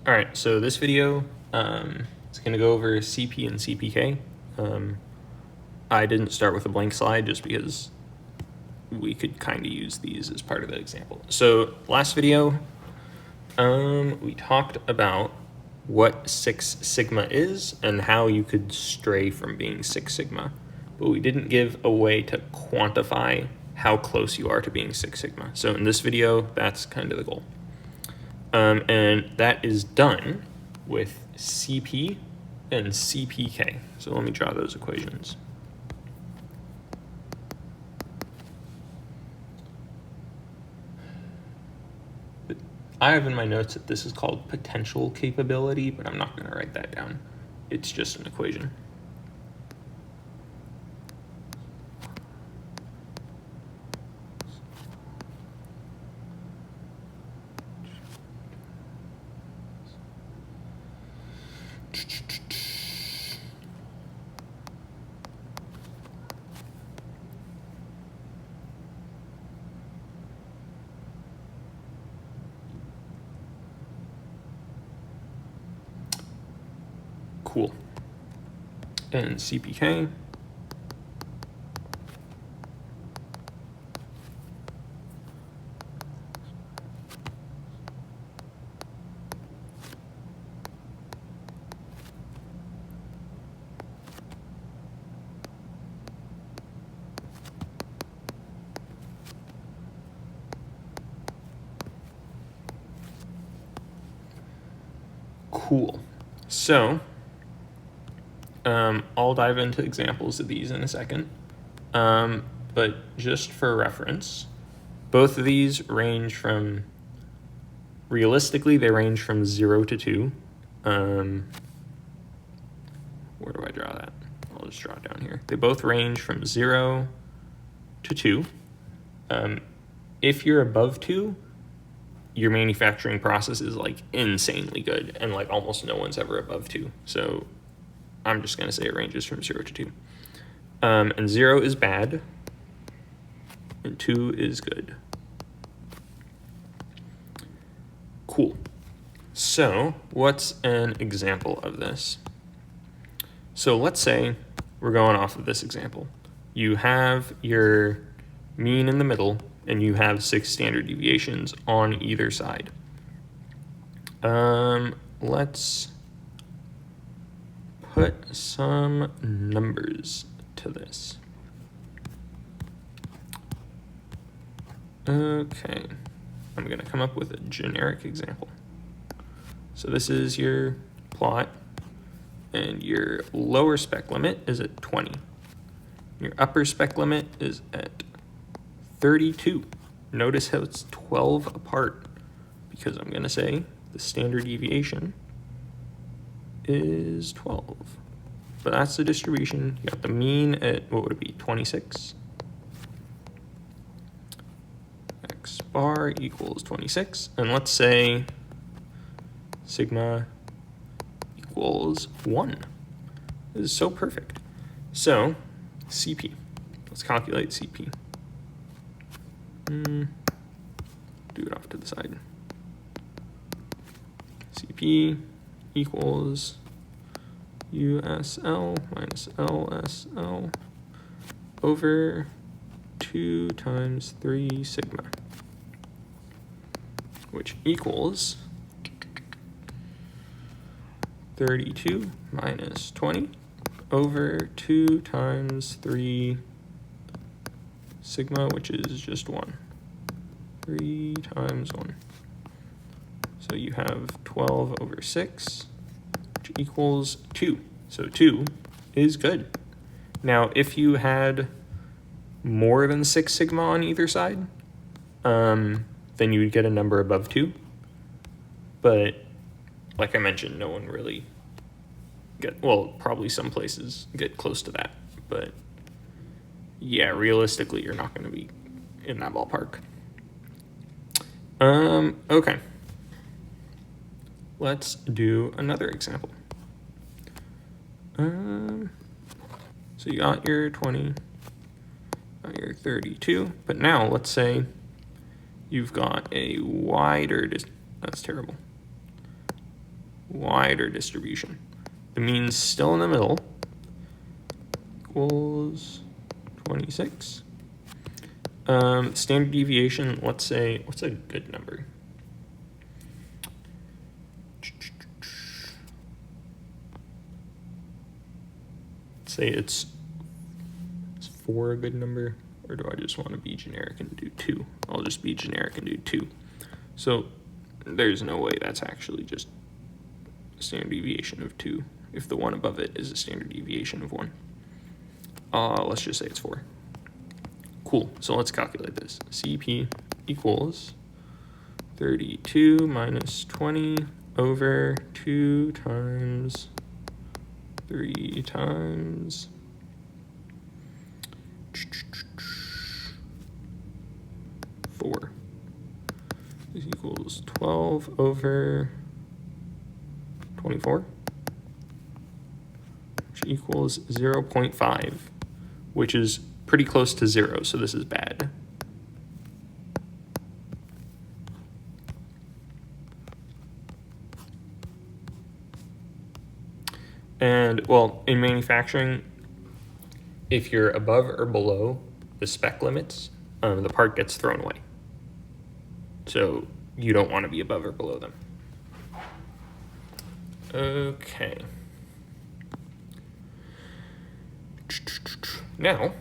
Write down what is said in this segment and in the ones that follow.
All right, so this video is going to go over CP and CPK. I didn't start with a blank slide just because we could kind of use these as part of the example. So last video, we talked about what Six Sigma is and how you could stray from being Six Sigma, but we didn't give a way to quantify how close you are to being Six Sigma. So in this video, that's kind of the goal. And that is done with CP and CPK. So let me draw those equations. I have in my notes that this is called potential capability, but I'm not going to write that down. It's just an equation. Cool. And CPK. Cool. So I'll dive into examples of these in a second. But just for reference, both of these range from, realistically, they range from 0 to 2. Where do I draw that? I'll just draw it down here. They both range from 0 to 2. If you're above 2, your manufacturing process is like insanely good, and like almost no one's ever above 2. So I'm just going to say it ranges from 0 to 2. And 0 is bad, and 2 is good. Cool. So what's an example of this? So let's say we're going off of this example. You have your mean in the middle, and you have 6 standard deviations on either side. Let's put some numbers to this. Okay, I'm gonna come up with a generic example. So this is your plot, and your lower spec limit is at 20. Your upper spec limit is at 32. Notice how it's 12 apart, because I'm gonna say the standard deviation is 12. But that's the distribution. You got the mean at, what would it be, 26? X bar equals 26. And let's say sigma equals 1. This is so perfect. So CP, let's calculate CP. Do it off to the side. CP equals USL minus LSL over 2 times 3 sigma, which equals 32 minus 20 over 2 times 3 sigma, which is just 1. 3 times 1. So you have 12 over 6, which equals 2. So 2 is good. Now, if you had more than 6 sigma on either side, then you would get a number above 2. But like I mentioned, no one really probably some places get close to that. But yeah, realistically, you're not going to be in that ballpark. Okay. Let's do another example. So you got your 20, got your 32, but now let's say you've got a wider, that's terrible. wider distribution. The mean's still in the middle, equals 26. Standard deviation, let's say, what's a good number? Say it's 4 a good number, or do I just want to be generic and do 2? I'll just be generic and do 2. So there's no way that's actually just a standard deviation of 2 if the one above it is a standard deviation of 1. Let's just say it's 4. Cool, so let's calculate this. CP equals 32 minus 20 over 2 times 3 times 4 is equals 12 over 24, which equals 0.5, which is pretty close to 0, so this is bad. And, well, in manufacturing, if you're above or below the spec limits, the part gets thrown away. So you don't want to be above or below them. Okay. Now,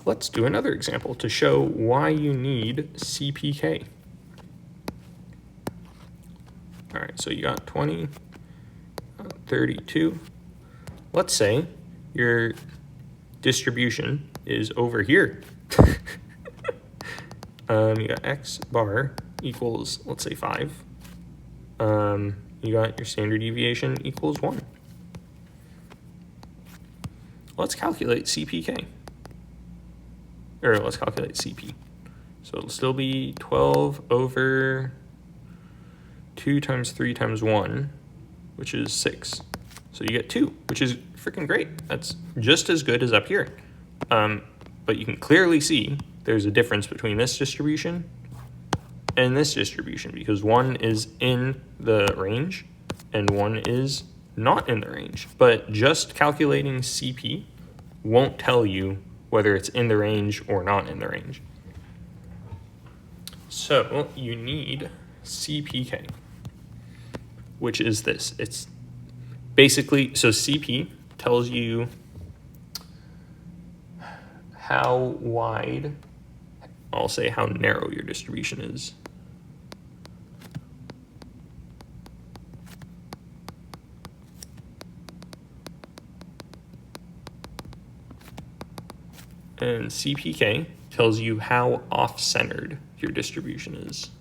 let's do another example to show why you need CPK. All right, so you got 20, 32. Let's say your distribution is over here. You got X bar equals, let's say 5. You got your standard deviation equals 1. Let's calculate CPK. Or let's calculate CP. So it'll still be 12 over 2 times 3 times 1, which is 6. So you get 2, which is freaking great. That's just as good as up here. But you can clearly see there's a difference between this distribution and this distribution because one is in the range and one is not in the range. But just calculating CP won't tell you whether it's in the range or not in the range. So you need CPK, which is this. It's basically, so CP tells you how wide, I'll say how narrow your distribution is. And CPK tells you how off-centered your distribution is.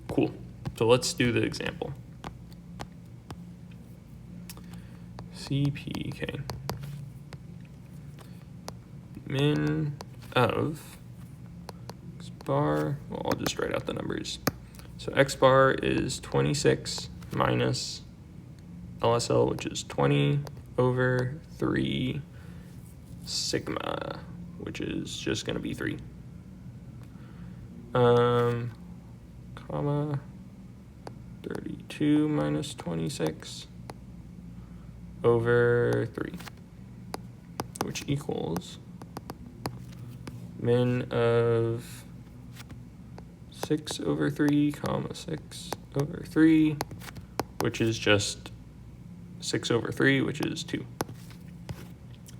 Cool. So let's do the example. CPK. Min of X bar, well, I'll just write out the numbers. So X bar is 26 minus LSL, which is 20 over 3 sigma, which is just going to be 3. Comma 32 minus 26 over 3, which equals min of 6 over 3 comma 6 over 3, which is just 6 over 3, which is 2.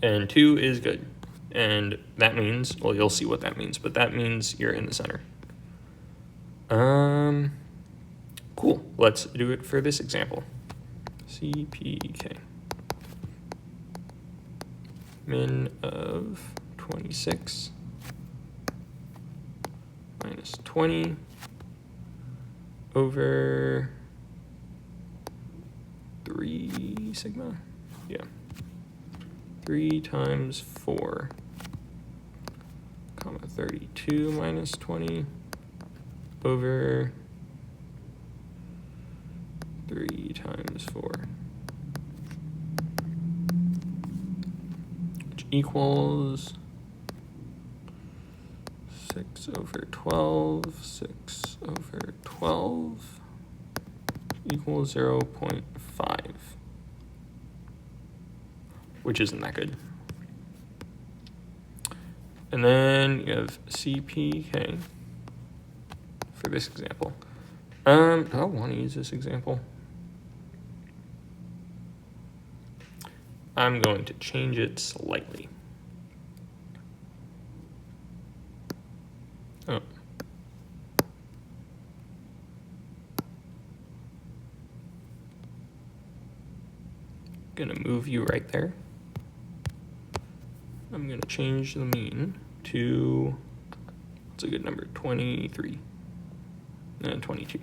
And 2 is good. And that means, well, you'll see what that means, but that means you're in the center. Cool. Let's do it for this example. CPK. Min of 26 minus 20 over 3 sigma. Yeah. 3 times 4 comma 32 minus 20 over 3 times 4, which equals 6 over 12, 6 over 12 equals 0.5, which isn't that good. And then you have CPK for this example. Do I want to use this example? I'm going to change it slightly. Oh. Gonna move you right there. I'm gonna change the mean to, what's a good number? 23 and 22.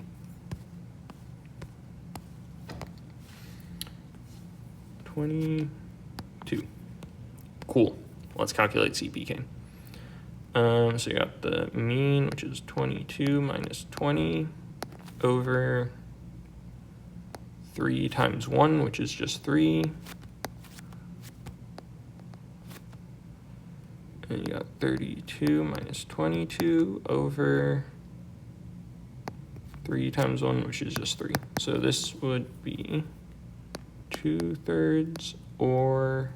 Cool. Let's calculate CPK. So you got the mean, which is 22 minus 20 over 3 times 1, which is just 3. And you got 32 minus 22 over 3 times 1, which is just 3. So this would be 2/3 or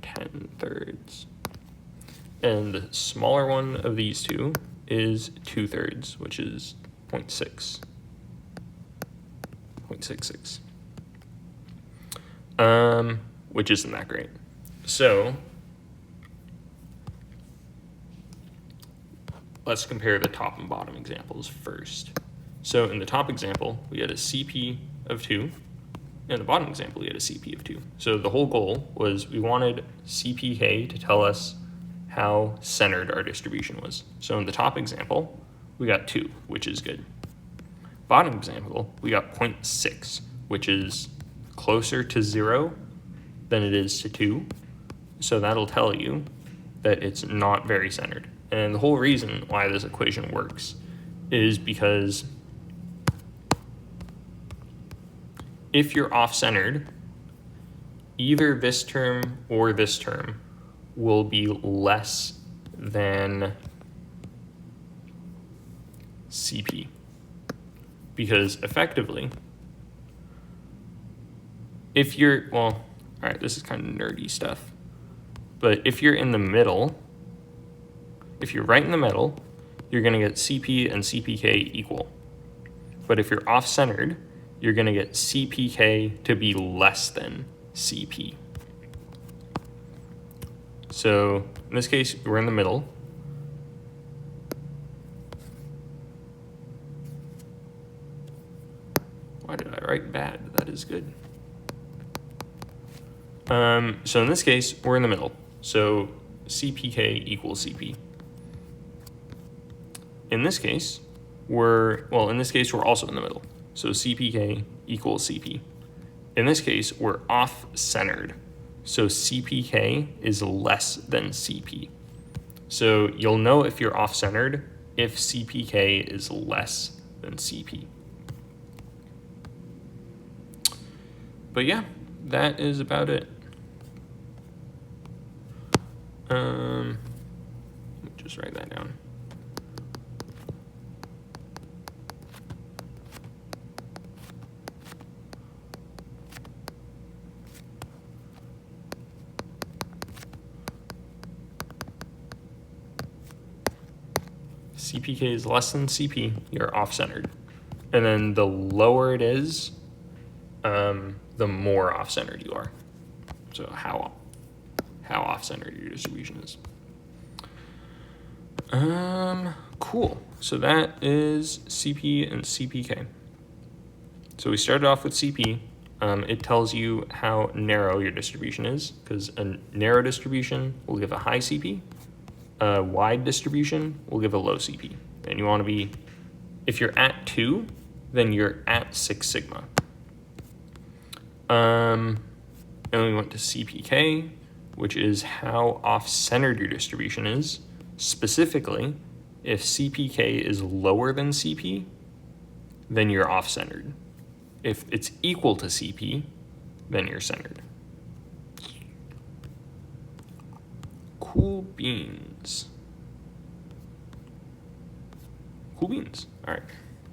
10/3. And the smaller one of these two is 2/3, which is 0.66. Which isn't that great. So let's compare the top and bottom examples first. So in the top example, we had a CP of 2. In the bottom example, we had a CP of 2. So the whole goal was we wanted CPK to tell us how centered our distribution was. So in the top example, we got 2, which is good. Bottom example, we got 0.6, which is closer to 0 than it is to 2. So that'll tell you that it's not very centered. And the whole reason why this equation works is because if you're off-centered, either this term or this term will be less than CP. Because effectively, if you're, well, all right, this is kind of nerdy stuff, but if you're in the middle, if you're right in the middle, you're going to get CP and CPK equal. But if you're off-centered, you're going to get CPK to be less than CP. So in this case, we're in the middle. Why did I write bad? That is good. So in this case, we're in the middle. So CPK equals CP. In this case, we're also in the middle. So CPK equals CP. In this case, we're off-centered. So CPK is less than CP. So you'll know if you're off-centered if CPK is less than CP. But yeah, that is about it. Let me just write that down. CPK is less than CP, you're off-centered. And then the lower it is, the more off-centered you are. So how off-centered your distribution is. Cool. So that is CP and CPK. So we started off with CP. It tells you how narrow your distribution is, because a narrow distribution will give a high CP. A wide distribution will give a low CP. And you want to be, if you're at 2, then you're at 6 sigma. And then we went to CPK, which is how off-centered your distribution is. Specifically, If CPK is lower than CP, then you're off-centered. If it's equal to CP, then you're centered. Cool beans. Cool beans. All right.